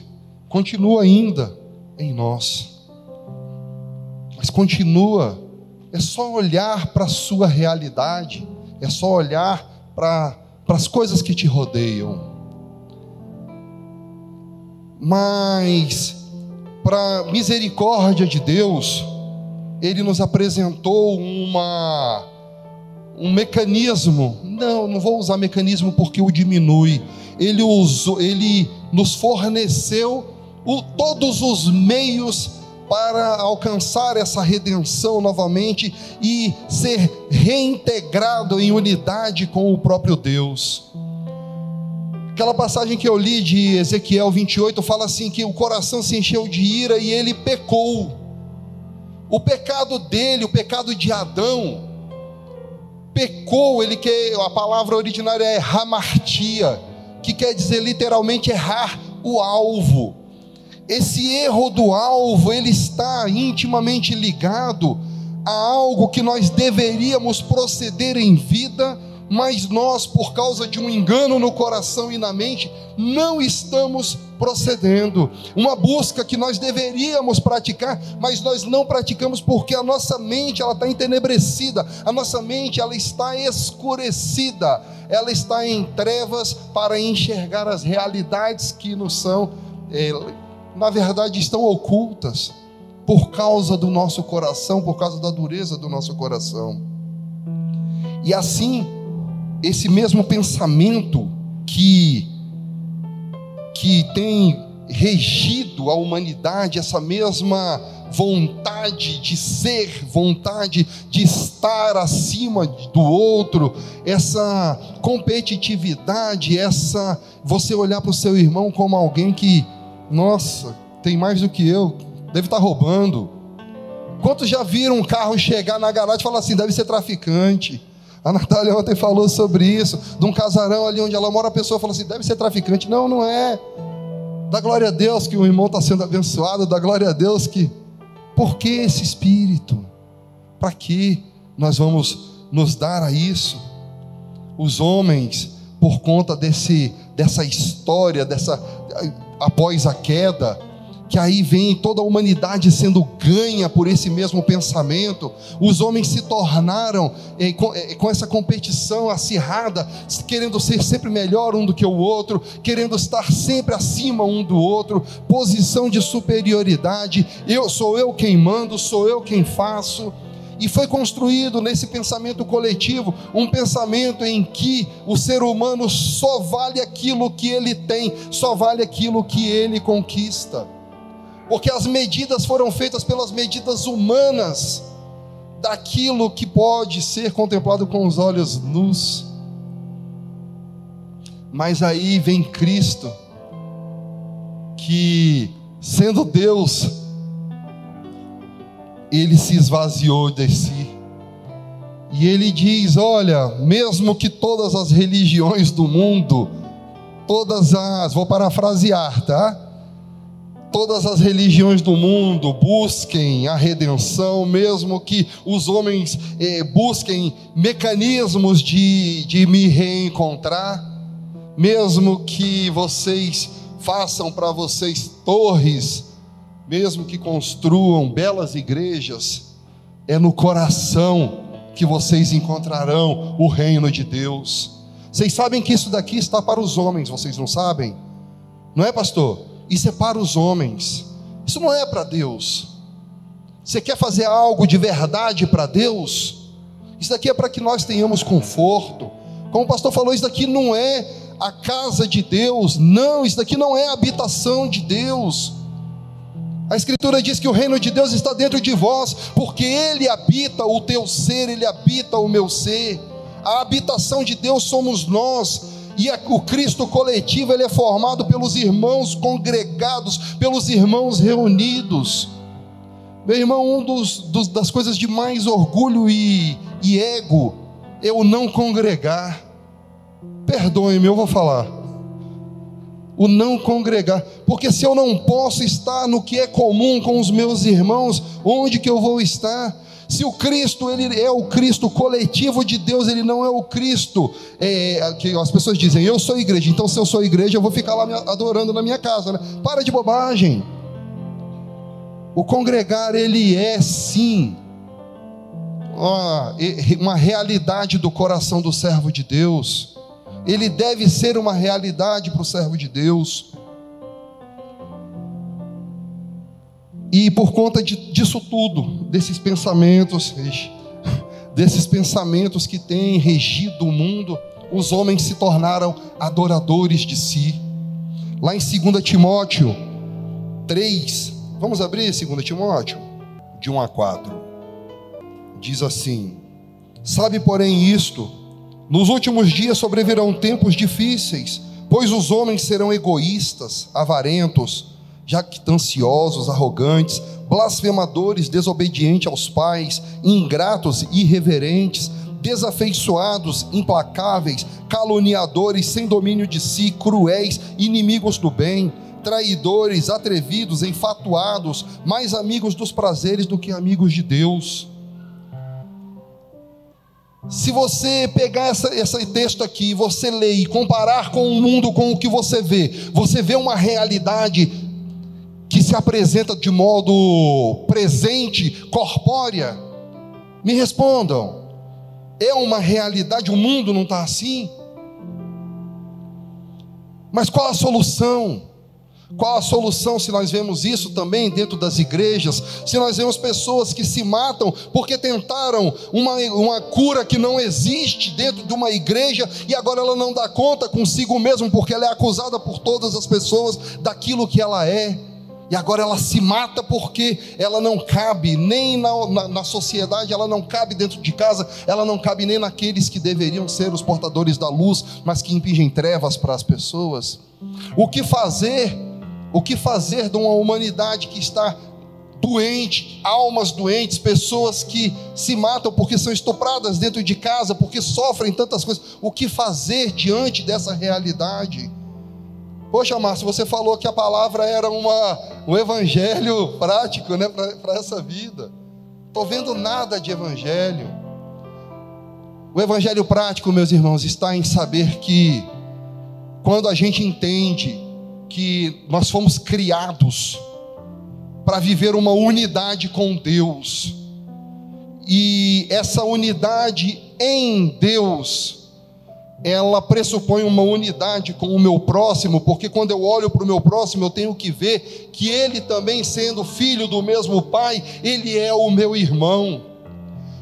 continua ainda em nós. Mas continua, é só olhar para a sua realidade, é só olhar para as coisas que te rodeiam. Mas, para misericórdia de Deus, Ele nos apresentou um mecanismo. Não vou usar mecanismo porque o diminui. Ele nos forneceu todos os meios para alcançar essa redenção novamente e ser reintegrado em unidade com o próprio Deus. Aquela passagem que eu li de Ezequiel 28 fala assim, que o coração se encheu de ira e ele pecou. O pecado dele, o pecado de Adão, pecou, a palavra originária é hamartia, que quer dizer literalmente errar o alvo. Esse erro do alvo, ele está intimamente ligado a algo que nós deveríamos proceder em vida, mas nós, por causa de um engano no coração e na mente, não estamos procedendo. Uma busca que nós deveríamos praticar, mas nós não praticamos porque a nossa mente ela está entenebrecida, a nossa mente ela está escurecida, ela está em trevas para enxergar as realidades que nos são, na verdade estão ocultas, por causa do nosso coração, por causa da dureza do nosso coração. E assim, esse mesmo pensamento que tem regido a humanidade, essa mesma vontade de ser, vontade de estar acima do outro, essa competitividade, você olhar para o seu irmão como alguém que, nossa, tem mais do que eu, deve estar roubando. Quantos já viram um carro chegar na garagem e falar assim, deve ser traficante? A Natália ontem falou sobre isso, de um casarão ali onde ela mora, a pessoa fala assim, deve ser traficante. Não, não é. Dá glória a Deus que o irmão está sendo abençoado, dá glória a Deus que... Por que esse espírito? Para que nós vamos nos dar a isso? Os homens, por conta dessa história, após a queda, que aí vem toda a humanidade sendo ganha por esse mesmo pensamento, os homens se tornaram com essa competição acirrada, querendo ser sempre melhor um do que o outro, querendo estar sempre acima um do outro, posição de superioridade, sou eu quem mando, sou eu quem faço. E foi construído nesse pensamento coletivo, um pensamento em que o ser humano só vale aquilo que ele tem, só vale aquilo que ele conquista. Porque as medidas foram feitas pelas medidas humanas, daquilo que pode ser contemplado com os olhos nus. Mas aí vem Cristo, que sendo Deus, Ele se esvaziou de si. E Ele diz, olha, mesmo que todas as religiões do mundo, vou parafrasear, tá? Todas as religiões do mundo busquem a redenção, mesmo que os homens busquem mecanismos de me reencontrar, mesmo que vocês façam para vocês torres, mesmo que construam belas igrejas, é no coração que vocês encontrarão o reino de Deus. Vocês sabem que isso daqui está para os homens, vocês não sabem? Não é, pastor? Isso é para os homens, isso não é para Deus. Você quer fazer algo de verdade para Deus? Isso daqui é para que nós tenhamos conforto. Como o pastor falou, isso daqui não é a casa de Deus, não, isso daqui não é a habitação de Deus. A Escritura diz que o reino de Deus está dentro de vós, porque Ele habita o teu ser, Ele habita o meu ser. A habitação de Deus somos nós. E o Cristo coletivo, ele é formado pelos irmãos congregados, pelos irmãos reunidos. Meu irmão, das coisas de mais orgulho e ego é o não congregar. Perdoe-me, eu vou falar. O não congregar. Porque se eu não posso estar no que é comum com os meus irmãos, onde que eu vou estar? Se o Cristo, ele é o Cristo coletivo de Deus, ele não é o Cristo que as pessoas dizem, eu sou igreja, então se eu sou igreja eu vou ficar lá adorando na minha casa, né? Para de bobagem. O congregar, ele é sim uma realidade do coração do servo de Deus. Ele deve ser uma realidade para o servo de Deus. E por conta disso tudo, desses pensamentos que têm regido o mundo, os homens se tornaram adoradores de si. Lá em 2 Timóteo 3, vamos abrir 2 Timóteo, de 1 a 4. Diz assim: sabe, porém, isto: nos últimos dias sobrevirão tempos difíceis, pois os homens serão egoístas, avarentos, jactanciosos, arrogantes, blasfemadores, desobedientes aos pais, ingratos, irreverentes, desafeiçoados, implacáveis, caluniadores, sem domínio de si, cruéis, inimigos do bem, traidores, atrevidos, enfatuados, mais amigos dos prazeres do que amigos de Deus. Se você pegar esse texto aqui, você ler e comparar com o mundo, com o que você vê uma realidade que se apresenta de modo presente, corpórea. Me respondam, é uma realidade? O mundo não está assim? Mas qual a solução? Qual a solução se nós vemos isso também dentro das igrejas? Se nós vemos pessoas que se matam porque tentaram uma cura que não existe dentro de uma igreja, e agora ela não dá conta consigo mesma, porque ela é acusada por todas as pessoas daquilo que ela é, e agora ela se mata porque ela não cabe nem na sociedade, ela não cabe dentro de casa, ela não cabe nem naqueles que deveriam ser os portadores da luz, mas que impingem trevas para as pessoas. O que fazer de uma humanidade que está doente, almas doentes, pessoas que se matam porque são estupradas dentro de casa, porque sofrem tantas coisas? O que fazer diante dessa realidade? Poxa, Márcio, você falou que a palavra era um evangelho prático, né, para essa vida. Estou vendo nada de evangelho. O evangelho prático, meus irmãos, está em saber que quando a gente entende que nós fomos criados para viver uma unidade com Deus, e essa unidade em Deus, ela pressupõe uma unidade com o meu próximo, porque quando eu olho para o meu próximo, eu tenho que ver que ele também, sendo filho do mesmo pai, ele é o meu irmão.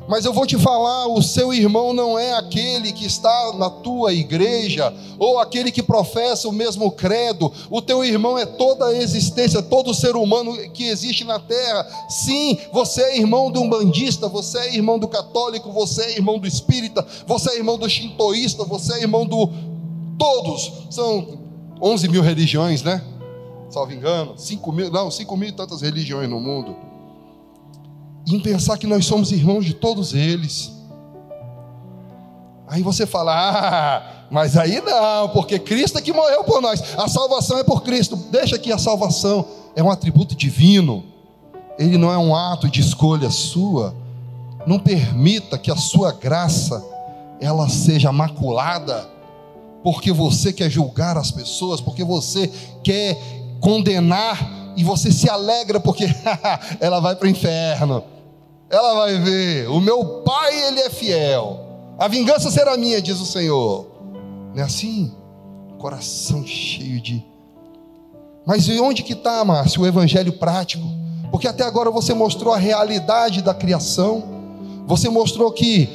Mas eu vou te falar, o seu irmão não é aquele que está na tua igreja, ou aquele que professa o mesmo credo. O teu irmão é toda a existência, todo ser humano que existe na terra. Sim, você é irmão do umbandista, você é irmão do católico, você é irmão do espírita, você é irmão do shintoísta, você é irmão do... Todos, são 11 mil religiões, né? Salvo engano, 5 mil e tantas religiões no mundo. E em pensar que nós somos irmãos de todos eles. Aí você fala, mas aí não, porque Cristo é que morreu por nós, a salvação é por Cristo. Deixa que a salvação é um atributo divino, ele não é um ato de escolha sua. Não permita que a sua graça ela seja maculada, porque você quer julgar as pessoas, porque você quer condenar, e você se alegra porque ela vai para o inferno. Ela vai ver, o meu pai, ele é fiel, a vingança será minha, diz o Senhor. Não é assim? Coração cheio de... Mas e onde que está, Márcio, o evangelho prático? Porque até agora você mostrou a realidade da criação, você mostrou que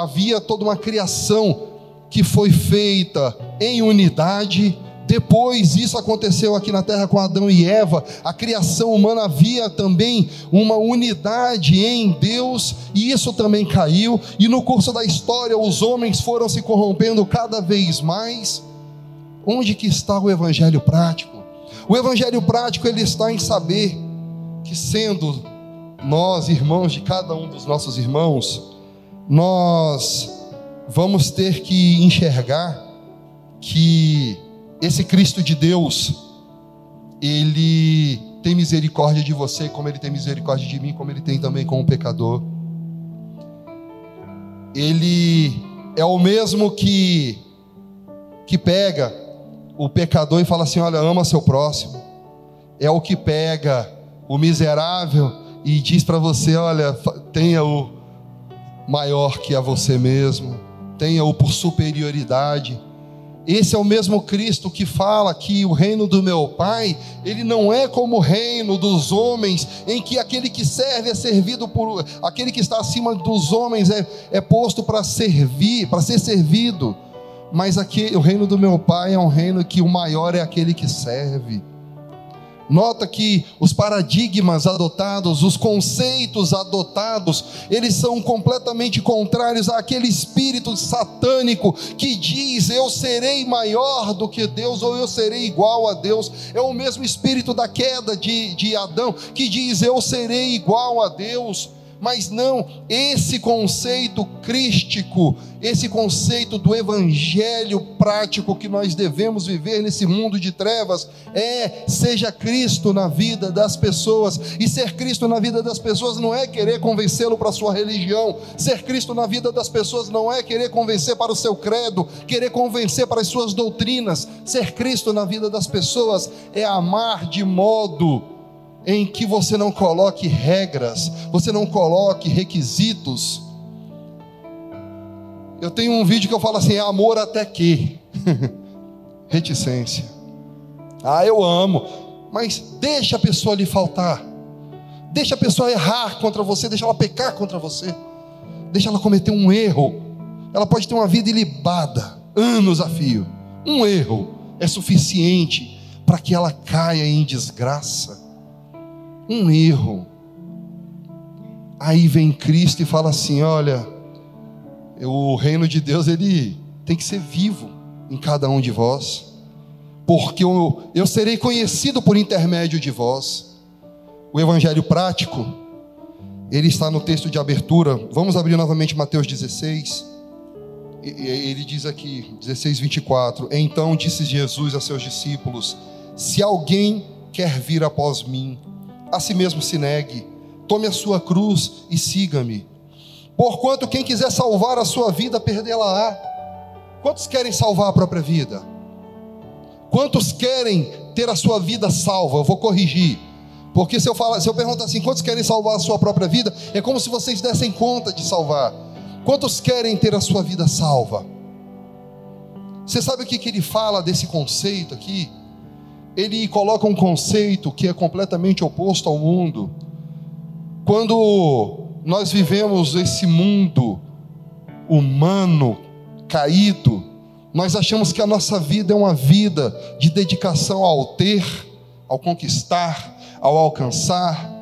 havia toda uma criação que foi feita em unidade, Depois isso aconteceu aqui na terra com Adão e Eva. A criação humana havia também uma unidade em Deus, e isso também caiu. E no curso da história os homens foram se corrompendo cada vez mais. Onde que está o evangelho prático? O evangelho prático, ele está em saber que, sendo nós irmãos de cada um dos nossos irmãos, nós vamos ter que enxergar que esse Cristo de Deus, Ele tem misericórdia de você, como Ele tem misericórdia de mim, como Ele tem também com o pecador. Ele é o mesmo que pega o pecador e fala assim: olha, ama seu próximo. É o que pega o miserável e diz para você: olha, tenha-o maior que a você mesmo, tenha-o por superioridade. Esse é o mesmo Cristo que fala que o reino do meu Pai, ele não é como o reino dos homens, em que aquele que serve é servido por... aquele que está acima dos homens é posto para servir, para ser servido. Mas aqui, o reino do meu Pai é um reino que o maior é aquele que serve. Nota que os paradigmas adotados, os conceitos adotados, eles são completamente contrários àquele espírito satânico que diz: eu serei maior do que Deus, ou eu serei igual a Deus. É o mesmo espírito da queda de Adão, que diz: eu serei igual a Deus. Mas não, esse conceito crístico, esse conceito do evangelho prático que nós devemos viver nesse mundo de trevas seja Cristo na vida das pessoas. E ser Cristo na vida das pessoas não é querer convencê-lo para a sua religião. Ser Cristo na vida das pessoas não é querer convencer para o seu credo, querer convencer para as suas doutrinas. Ser Cristo na vida das pessoas é amar de modo em que você não coloque regras, você não coloque requisitos. Eu tenho um vídeo que eu falo assim: é amor até que reticência. Eu amo, mas deixa a pessoa lhe faltar, deixa a pessoa errar contra você, deixa ela pecar contra você, deixa ela cometer um erro. Ela pode ter uma vida ilibada, anos a fio. Um erro é suficiente para que ela caia em desgraça. Um erro. Aí vem Cristo e fala assim: olha, o reino de Deus, ele tem que ser vivo em cada um de vós, porque eu serei conhecido por intermédio de vós. O evangelho prático, ele está no texto de abertura. Vamos abrir novamente Mateus 16. Ele diz aqui, 16:24: então disse Jesus a seus discípulos: se alguém quer vir após mim, a si mesmo se negue, tome a sua cruz e siga-me. Porquanto quem quiser salvar a sua vida, perdê-la-á. Quantos querem salvar a própria vida? Quantos querem ter a sua vida salva? Eu vou corrigir, porque se eu perguntar assim: quantos querem salvar a sua própria vida? É como se vocês dessem conta de salvar. Quantos querem ter a sua vida salva? Você sabe o que ele fala desse conceito aqui? Ele coloca um conceito que é completamente oposto ao mundo. Quando nós vivemos esse mundo humano caído, nós achamos que a nossa vida é uma vida de dedicação ao ter, ao conquistar, ao alcançar.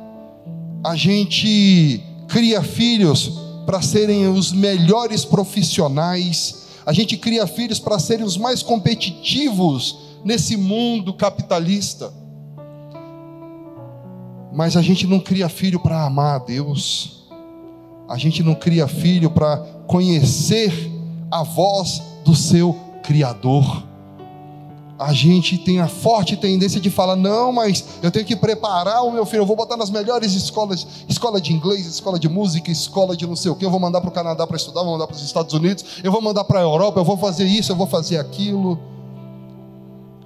A gente cria filhos para serem os melhores profissionais. A gente cria filhos para serem os mais competitivos nesse mundo capitalista. Mas a gente não cria filho para amar a Deus. A gente não cria filho para conhecer a voz do seu Criador. A gente tem a forte tendência de falar: não, mas eu tenho que preparar o meu filho, eu vou botar nas melhores escolas, escola de inglês, escola de música, escola de não sei o que, eu vou mandar para o Canadá para estudar, vou mandar para os Estados Unidos, eu vou mandar para a Europa, eu vou fazer isso, eu vou fazer aquilo.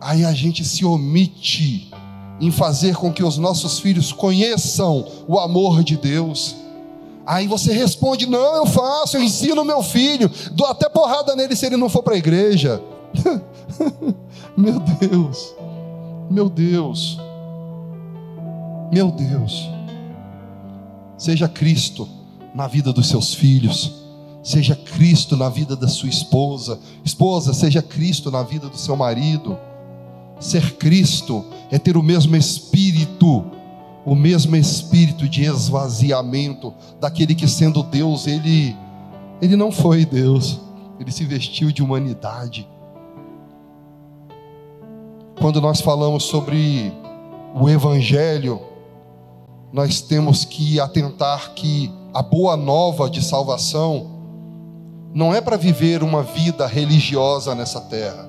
Aí a gente se omite em fazer com que os nossos filhos conheçam o amor de Deus. Aí você responde: não, eu faço, eu ensino meu filho, dou até porrada nele se ele não for para a igreja. Meu Deus, meu Deus, meu Deus. Seja Cristo na vida dos seus filhos, seja Cristo na vida da sua esposa. Esposa, seja Cristo na vida do seu marido. Ser Cristo é ter o mesmo espírito de esvaziamento daquele que, sendo Deus, ele não foi Deus, ele se vestiu de humanidade. Quando nós falamos sobre o Evangelho, nós temos que atentar que a boa nova de salvação não é para viver uma vida religiosa nessa terra.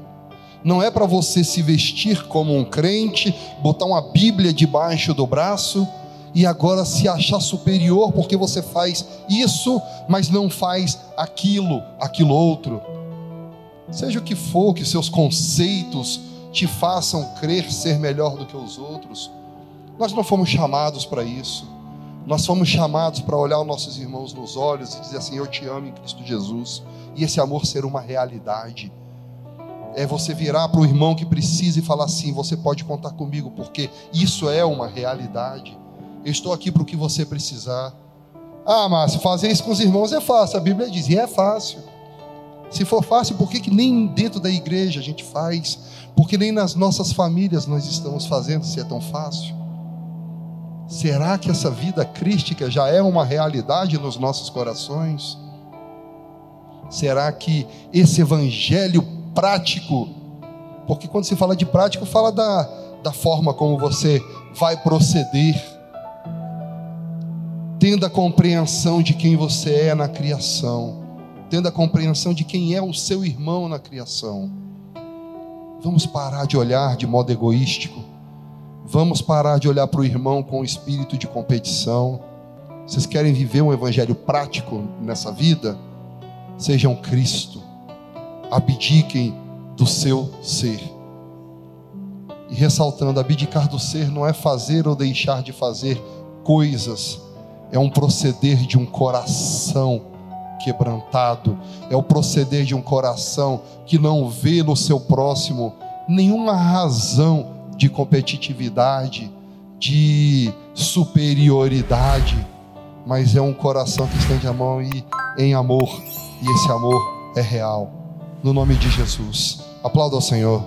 Não é para você se vestir como um crente, botar uma Bíblia debaixo do braço e agora se achar superior porque você faz isso, mas não faz aquilo outro. Seja o que for que seus conceitos te façam crer ser melhor do que os outros, nós não fomos chamados para isso. Nós fomos chamados para olhar os nossos irmãos nos olhos e dizer assim: eu te amo em Cristo Jesus, e esse amor ser uma realidade. É você virar para o irmão que precisa e falar assim: você pode contar comigo, porque isso é uma realidade. Eu estou aqui para o que você precisar. Ah, Márcio, fazer isso com os irmãos é fácil. A Bíblia diz, e é fácil. Se for fácil, por que nem dentro da igreja a gente faz? Porque nem nas nossas famílias nós estamos fazendo, se é tão fácil. Será que essa vida crística já é uma realidade nos nossos corações? Será que esse evangelho prático, porque quando se fala de prático, fala da forma como você vai proceder, tendo a compreensão de quem você é na criação, tendo a compreensão de quem é o seu irmão na criação. Vamos parar de olhar de modo egoístico. Vamos parar de olhar para o irmão com espírito de competição. Vocês querem viver um evangelho prático nessa vida? Sejam Cristo. Abdiquem do seu ser. E ressaltando, abdicar do ser não é fazer ou deixar de fazer coisas. É um proceder de um coração quebrantado. É o proceder de um coração que não vê no seu próximo nenhuma razão de competitividade, de superioridade, mas é um coração que estende a mão em amor, e esse amor é real. No nome de Jesus, aplauda ao Senhor.